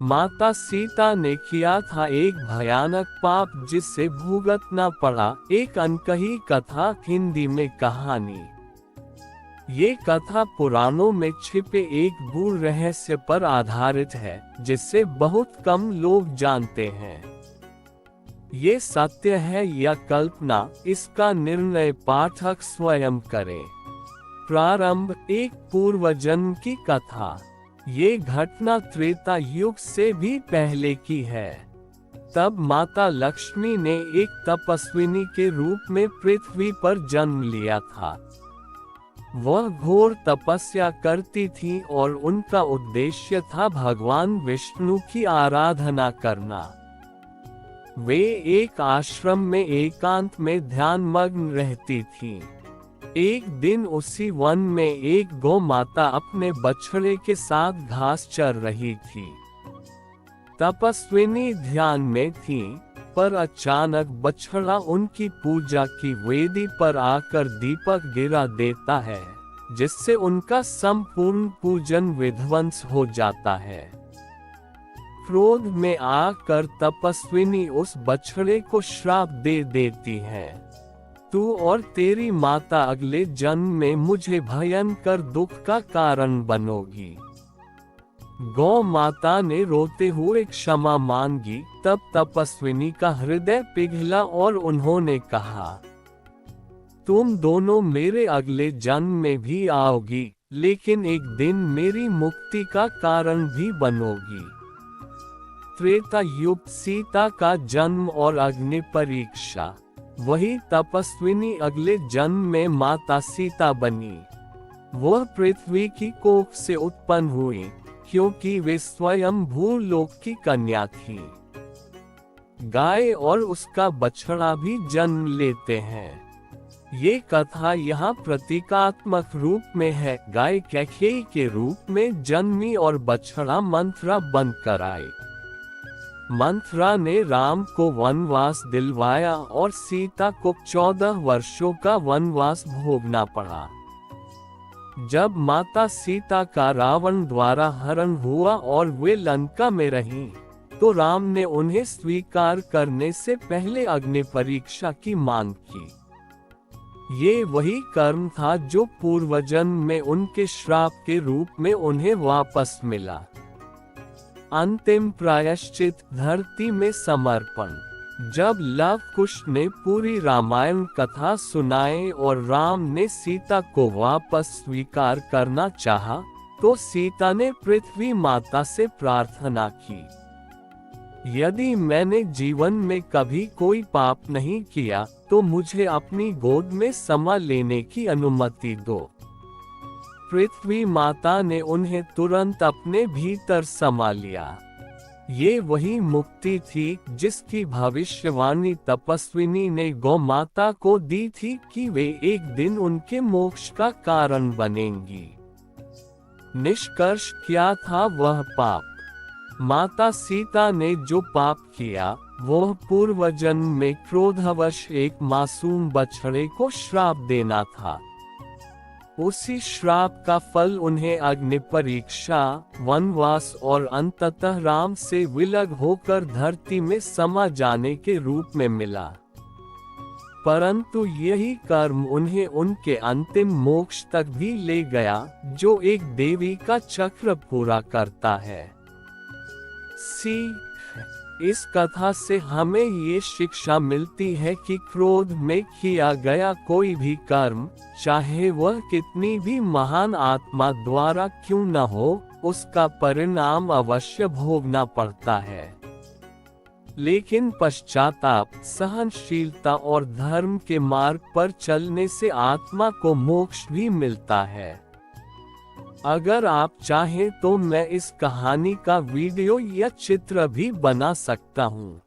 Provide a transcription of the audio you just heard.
माता सीता ने किया था एक भयानक पाप जिससे भुगतना पड़ा। एक अनकही कथा, हिंदी में कहानी। ये कथा पुराणों में छिपे एक गूढ़ रहस्य पर आधारित है जिससे बहुत कम लोग जानते हैं। ये सत्य है या कल्पना, इसका निर्णय पाठक स्वयं करे। प्रारंभ, एक पूर्व जन्म की कथा। ये घटना त्रेता युग से भी पहले की है। तब माता लक्ष्मी ने एक तपस्विनी के रूप में पृथ्वी पर जन्म लिया था। वह घोर तपस्या करती थी और उनका उद्देश्य था भगवान विष्णु की आराधना करना। वे एक आश्रम में एकांत में ध्यानमग्न रहती थीं। एक दिन उसी वन में एक गौ माता अपने बछड़े के साथ घास चर रही थी। तपस्विनी ध्यान में थी, पर अचानक बछड़ा उनकी पूजा की वेदी पर आकर दीपक गिरा देता है, जिससे उनका संपूर्ण पूजन विध्वंस हो जाता है। क्रोध में आकर तपस्विनी उस बछड़े को श्राप दे देती है, तू और तेरी माता अगले जन्म में मुझे भयंकर दुख का कारण बनोगी। गौ माता ने रोते हुए क्षमा मांगी। तब तपस्विनी का हृदय पिघला और उन्होंने कहा, तुम दोनों मेरे अगले जन्म में भी आओगी, लेकिन एक दिन मेरी मुक्ति का कारण भी बनोगी। त्रेता युग, सीता का जन्म और अग्नि परीक्षा। वही तपस्विनी अगले जन्म में माता सीता बनी। वह पृथ्वी की कोख से उत्पन्न हुई, क्योंकि वे स्वयं भूलोक की कन्या थी। गाय और उसका बछड़ा भी जन्म लेते हैं। ये कथा यहाँ प्रतीकात्मक रूप में है। गाय कैकेयी के रूप में जन्मी और बछड़ा मंथरा बनकर आई। मंथरा ने राम को वनवास दिलवाया और सीता को 14 वर्षों का वनवास भोगना पड़ा। जब माता सीता का रावण द्वारा हरण हुआ और वे लंका में रहीं, तो राम ने उन्हें स्वीकार करने से पहले अग्नि परीक्षा की मांग की। ये वही कर्म था जो पूर्वजन्म में उनके श्राप के रूप में उन्हें वापस मिला। अंतिम प्रायश्चित, धरती में समर्पण। जब लव कुश ने पूरी रामायण कथा सुनाई और राम ने सीता को वापस स्वीकार करना चाहा, तो सीता ने पृथ्वी माता से प्रार्थना की, यदि मैंने जीवन में कभी कोई पाप नहीं किया तो मुझे अपनी गोद में समा लेने की अनुमति दो। पृथ्वी माता ने उन्हें तुरंत अपने भीतर समा लिया। ये वही मुक्ति थी जिसकी भविष्यवाणी तपस्विनी ने गौ माता को दी थी कि वे एक दिन उनके मोक्ष का कारण बनेंगी। निष्कर्ष क्या था वह पाप? माता सीता ने जो पाप किया वह पूर्वजन्म में क्रोधवश एक मासूम बछड़े को श्राप देना था। उसी श्राप का फल उन्हें अग्नि परीक्षा, वनवास और अंततः राम से विलग होकर धरती में समा जाने के रूप में मिला। परंतु यही कर्म उन्हें उनके अंतिम मोक्ष तक भी ले गया, जो एक देवी का चक्र पूरा करता है। इस कथा से हमें ये शिक्षा मिलती है कि क्रोध में किया गया कोई भी कर्म, चाहे वह कितनी भी महान आत्मा द्वारा क्यों न हो, उसका परिणाम अवश्य भोगना पड़ता है। लेकिन पश्चाताप, सहनशीलता और धर्म के मार्ग पर चलने से आत्मा को मोक्ष भी मिलता है। अगर आप चाहें तो मैं इस कहानी का वीडियो या चित्र भी बना सकता हूँ।